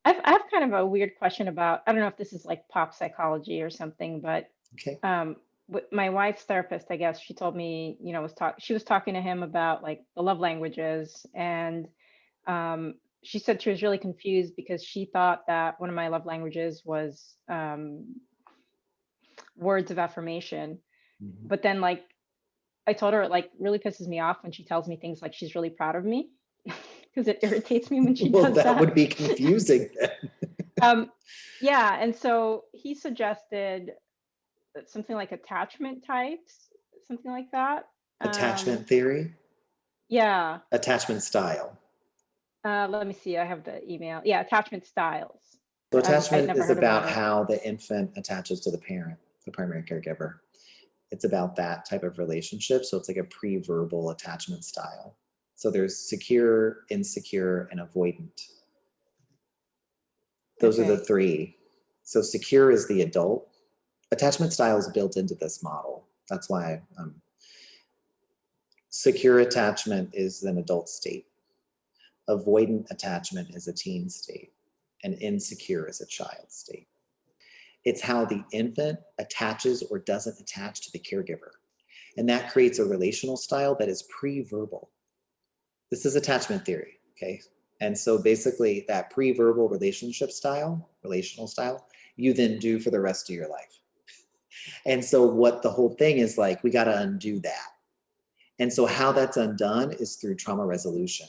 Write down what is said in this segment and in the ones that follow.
I have kind of a weird question about, I don't know if this is like pop psychology or something, but Okay. my wife's therapist, I guess, she told me, she was talking to him about like the love languages, and she said she was really confused because she thought that one of my love languages was words of affirmation. Mhm. But then, like, I told her it like really pisses me off when she tells me things like she's really proud of me because it irritates me when she Well, does that that. would be confusing then. Um, yeah, and so he suggested something like attachment types, something like that. Attachment Um, theory, yeah. attachment style. Let me see. I have the email. Yeah, attachment styles. So I'd attachment never is heard about about it. how the infant attaches to the parent, the primary caregiver. It's about that type of relationship. So it's like a pre-verbal attachment style. So there's secure, insecure, and avoidant. Those are the Okay. three. So secure is the adult. Attachment style is built into this model. That's why secure attachment is an adult state. Avoidant attachment is a teen state. And insecure is a child state. It's how the infant attaches or doesn't attach to the caregiver. And that creates a relational style that is pre-verbal. This is attachment theory, okay? And so basically that pre-verbal relational style, you then do for the rest of your life. And so what the whole thing is like, we got to undo that. And so how that's undone is through trauma resolution.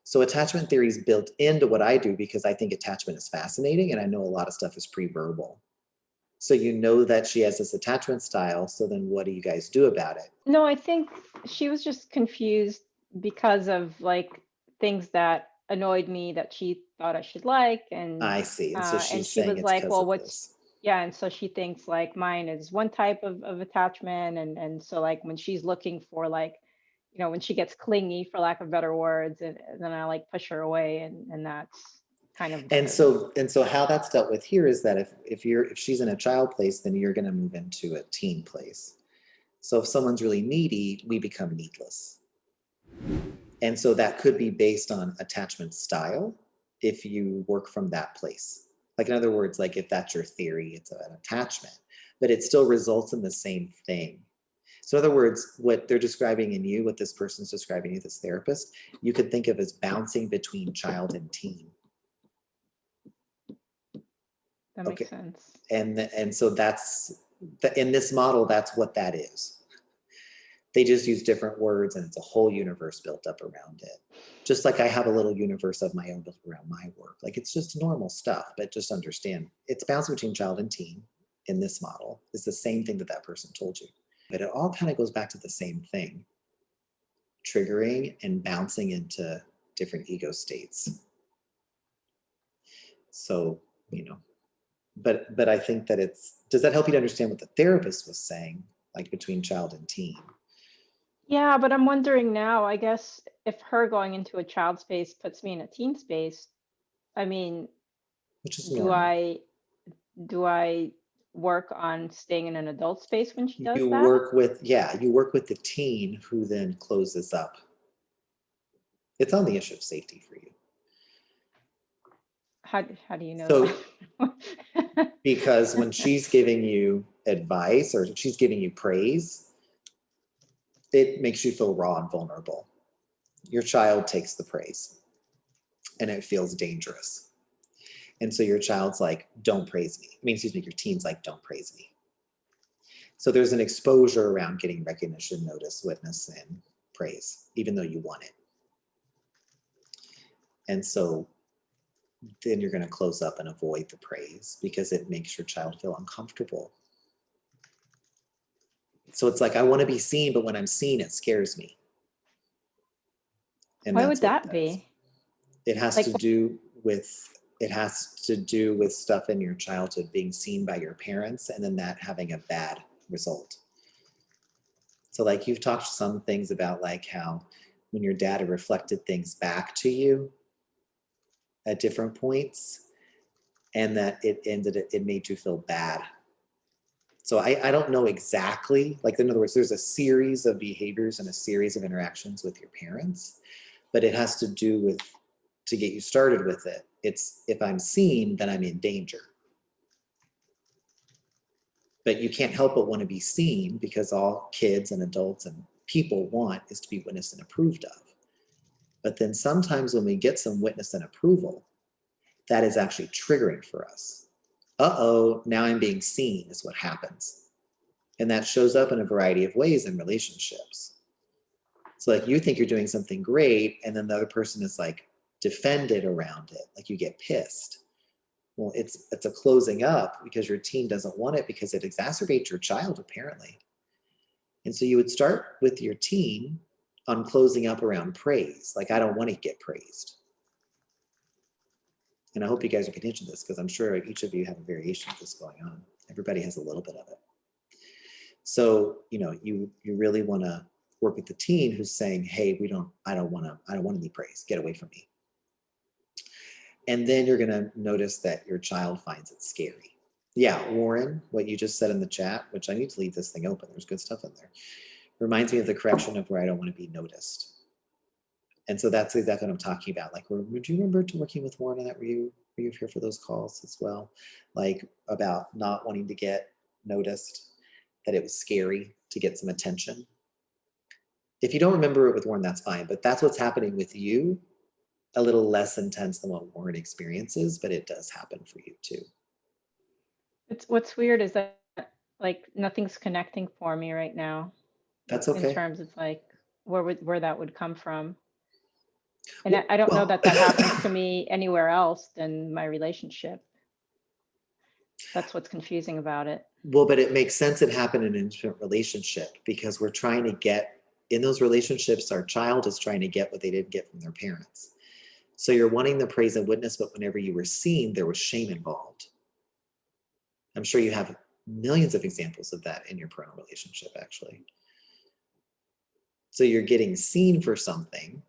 So attachment theory is built into what I do because I think attachment is fascinating and I know a lot of stuff is pre-verbal. So you know that she has this attachment style, so then what do you guys do about it? No, I think she was just confused because of like things that annoyed me that she thought I should like, I see. And so and she's she saying was it's like, because "Well, of what's," this. yeah, and so she thinks like mine is one type of attachment, and so like when she's looking for like, when she gets clingy, for lack of better words, and then I like push her away, and that's kind of And the so how that's dealt with here is that if she's in a child place, then you're going to move into a teen place. So if someone's really needy, we become needless. And so that could be based on attachment style if you work from that place. Like, in other words, like if that's your theory, it's an attachment, but it still results in the same thing. So, in other words, what they're describing in you, what this person's describing you, this therapist, you could think of as bouncing between child and teen. that makes Okay. sense. And so in this model, that's what that is. They just use different words and it's a whole universe built up around it. Just like I have a little universe of my own built around my work. Like it's just normal stuff, but just understand it's bouncing between child and teen in this model is the same thing that that person told you. But it all kind of goes back to the same thing, triggering and bouncing into different ego states. So, you know, but I think that does that help you to understand what the therapist was saying, like between child and teen? Yeah, but I'm wondering now, I guess if her going into a child space puts me in a teen space, I mean, Which is do normal. I do I work on staying in an adult space when she does You that? work with, yeah, you work with the teen who then closes up. It's on the issue of safety for you. How do you know So that? because when she's giving you advice or she's giving you praise, it makes you feel raw and vulnerable. Your child takes the praise and it feels dangerous. And so your child's like, don't praise me. I mean, excuse me, your teen's like, don't praise me. So there's an exposure around getting recognition, notice, witness, and praise, even though you want it. And so then you're going to close up and avoid the praise because it makes your child feel uncomfortable. So it's like, I want to be seen, but when I'm seen, it scares me. And Why that's would what it that does. be? It has Like, to do with stuff in your childhood being seen by your parents and then that having a bad result. So like you've talked some things about like how when your dad had reflected things back to you at different points and that it made you feel bad. So I don't know exactly, like in other words, there's a series of behaviors and a series of interactions with your parents, but it has to do with, to get you started with it, It's if I'm seen, then I'm in danger. But you can't help but want to be seen, because all kids and adults and people want is to be witnessed and approved of. But then sometimes when we get some witness and approval, that is actually triggering for us. Uh-oh, now I'm being seen is what happens. And that shows up in a variety of ways in relationships. So like you think you're doing something great, and then the other person is like defended around it, like you get pissed. Well, it's a closing up because your teen doesn't want it, because it exacerbates your child apparently. And so you would start with your teen on closing up around praise. Like, I don't want to get praised. And I hope you guys are paying attention to this, because I'm sure each of you have a variation of this going on. Everybody has a little bit of it. So, you really want to work with the teen who's saying, hey, I don't want to be praised. Get away from me. And then you're going to notice that your child finds it scary. Yeah, Warren, what you just said in the chat, which I need to leave this thing open. There's good stuff in there. Reminds me of the correction of where I don't want to be noticed. And so that's exactly what I'm talking about. Like, would you remember working with Warren on that? Were you here for those calls as well? Like, about not wanting to get noticed, that it was scary to get some attention. If you don't remember it with Warren, that's fine. But that's what's happening with you. A little less intense than what Warren experiences, but it does happen for you too. What's weird is that like nothing's connecting for me right now. That's okay. In terms of like where that would come from. And I don't know that happens to me anywhere else than my relationship. That's what's confusing about it. Well, but it makes sense it happened in an intimate relationship, because we're trying to get, in those relationships, our child is trying to get what they didn't get from their parents. So you're wanting the praise and witness, but whenever you were seen, there was shame involved. I'm sure you have millions of examples of that in your parental relationship, actually. So you're getting seen for something,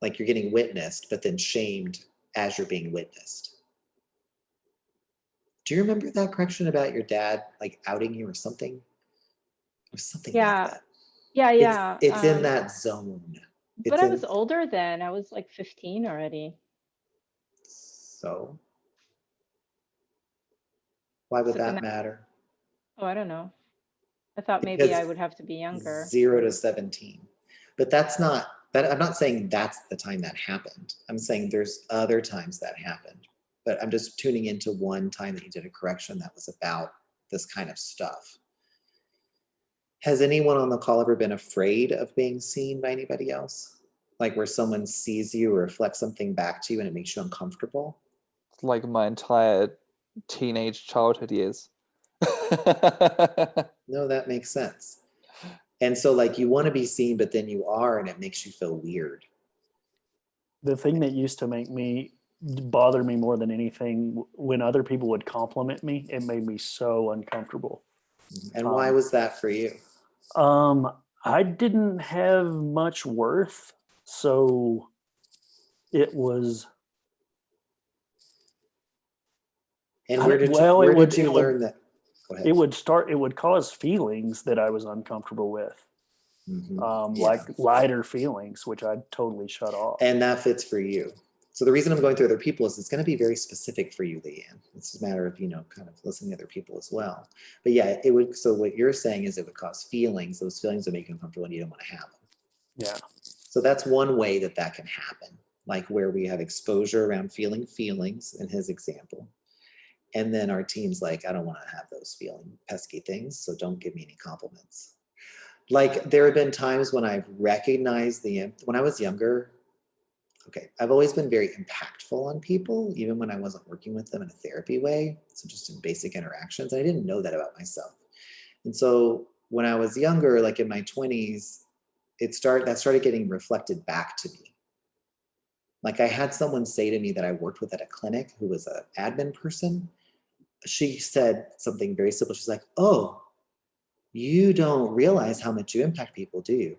like you're getting witnessed, but then shamed as you're being witnessed. Do you remember that correction about your dad, like outing you or something? Or something like that. Yeah. It's in that zone. But I was older then. I was like 15 already. So why would that matter? Oh, I don't know. I thought maybe I would have to be younger. 0 to 17. But that's not, I'm not saying that's the time that happened. I'm saying there's other times that happened. But I'm just tuning into one time that you did a correction that was about this kind of stuff. Has anyone on the call ever been afraid of being seen by anybody else? Like where someone sees you or reflects something back to you and it makes you uncomfortable? Like my entire teenage childhood years. No, that makes sense. And so like you want to be seen, but then you are, and it makes you feel weird. The thing that used to bother me more than anything, when other people would compliment me, it made me so uncomfortable. And why was that for you? I didn't have much worth, so it was. And where did you learn that? Go ahead. It would cause feelings that I was uncomfortable with. Like lighter feelings, which I'd totally shut off. And that fits for you. So the reason I'm going through other people is it's going to be very specific for you, Leanne. It's a matter of, kind of listening to other people as well. But yeah, it would. So what you're saying is it would cause feelings. Those feelings would make you uncomfortable and you don't want to have them. Yeah. So that's one way that can happen. Like where we have exposure around feeling feelings in his example. And then our team's like, I don't want to have those feeling pesky things. So don't give me any compliments. Like there have been times when I've recognized when I was younger, I've always been very impactful on people, even when I wasn't working with them in a therapy way. So just in basic interactions. I didn't know that about myself. And so when I was younger, like in my 20s, that started getting reflected back to me. Like I had someone say to me that I worked with at a clinic who was an admin person. She said something very simple. She's like, oh, you don't realize how much you impact people, do you?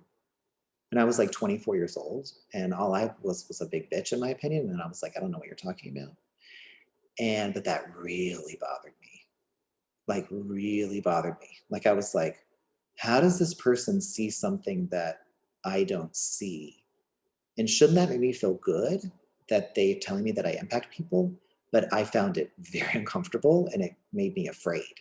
And I was like 24 years old, and all I was a big bitch in my opinion. And I was like, I don't know what you're talking about. But that really bothered me. Like really bothered me. Like I was like, how does this person see something that I don't see? And shouldn't that make me feel good that they're telling me that I impact people? but I found it very uncomfortable and it made me afraid.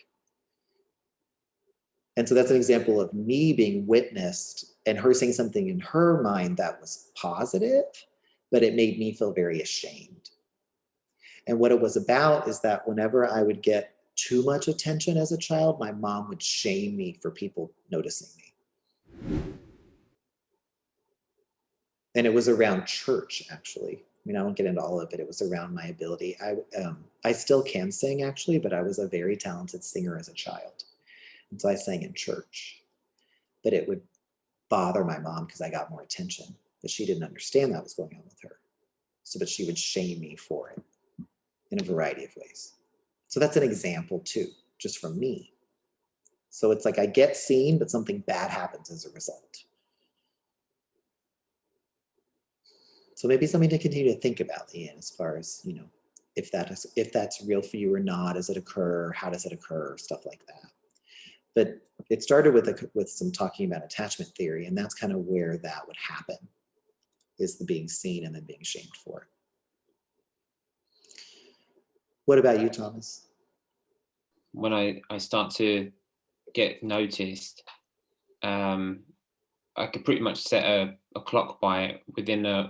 And so that's an example of me being witnessed and her saying something in her mind that was positive, but it made me feel very ashamed. And what it was about is that whenever I would get too much attention as a child, my mom would shame me for people noticing me. And it was around church, actually. I mean, I won't get into all of it. It was around my ability. I still can sing, actually, but I was a very talented singer as a child. And so I sang in church. But it would bother my mom because I got more attention. But she didn't understand that was going on with her. So, but she would shame me for it in a variety of ways. So that's an example too, just from me. So it's like I get seen, but something bad happens as a result. So maybe something to continue to think about, Leanne, as far as, you know, if that's real for you or not, does it occur, how does it occur, stuff like that. But it started with some talking about attachment theory, and that's kind of where that would happen, is the being seen and then being shamed for it. What about you, Thomas? When I start to get noticed, I could pretty much set a clock by it.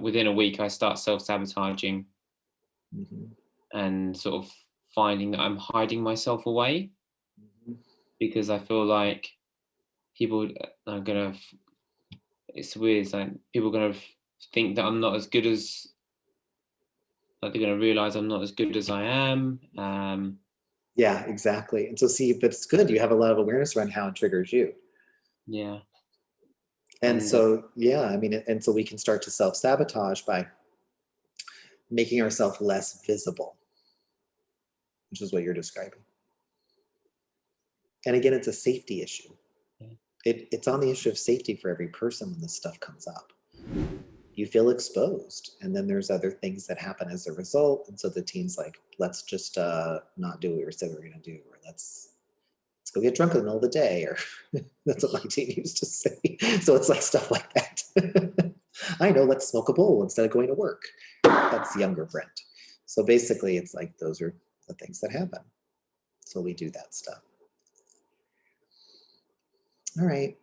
Within a week, I start self-sabotaging and sort of finding that I'm hiding myself away because I feel like people are gonna. It's weird. It's like people are gonna think that I'm not as good as. Like they're gonna realize I'm not as good as I am. Yeah, exactly. And so see, but it's good. You have a lot of awareness around how it triggers you. Yeah. And so, yeah, I mean, and so we can start to self-sabotage by making ourselves less visible, which is what you're describing. And again, it's a safety issue. It's on the issue of safety for every person when this stuff comes up. You feel exposed, and then there's other things that happen as a result. And so the teen's like, let's just not do what we said we were going to do, or let's go get drunk in the middle of the day, or that's what my teen used to say. So it's like stuff like that. I know, let's smoke a bowl instead of going to work. That's younger Brent. So basically it's like, those are the things that happen. So we do that stuff. All right.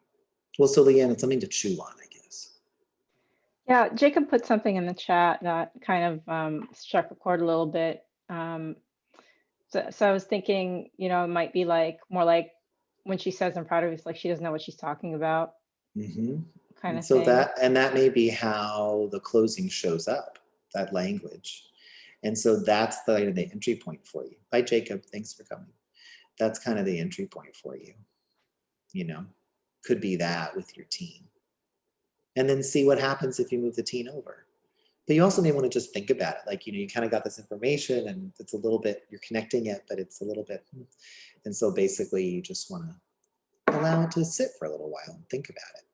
Well, so Leanne, it's something to chew on, I guess. Yeah, Jacob put something in the chat that kind of struck a chord a little bit. So I was thinking, you know, it might be like more like when she says I'm proud of you, it's like she doesn't know what she's talking about, kind of So thing. that may be how the closing shows up, that language. And so that's the entry point for you. Bye, Jacob. Thanks for coming. That's kind of the entry point for you. You know, could be that with your teen. And then see what happens if you move the teen over. But you also may want to just think about it. Like, you know, you kind of got this information and it's a little bit, you're connecting it, but it's a little bit. And so basically you just want to allow it to sit for a little while and think about it.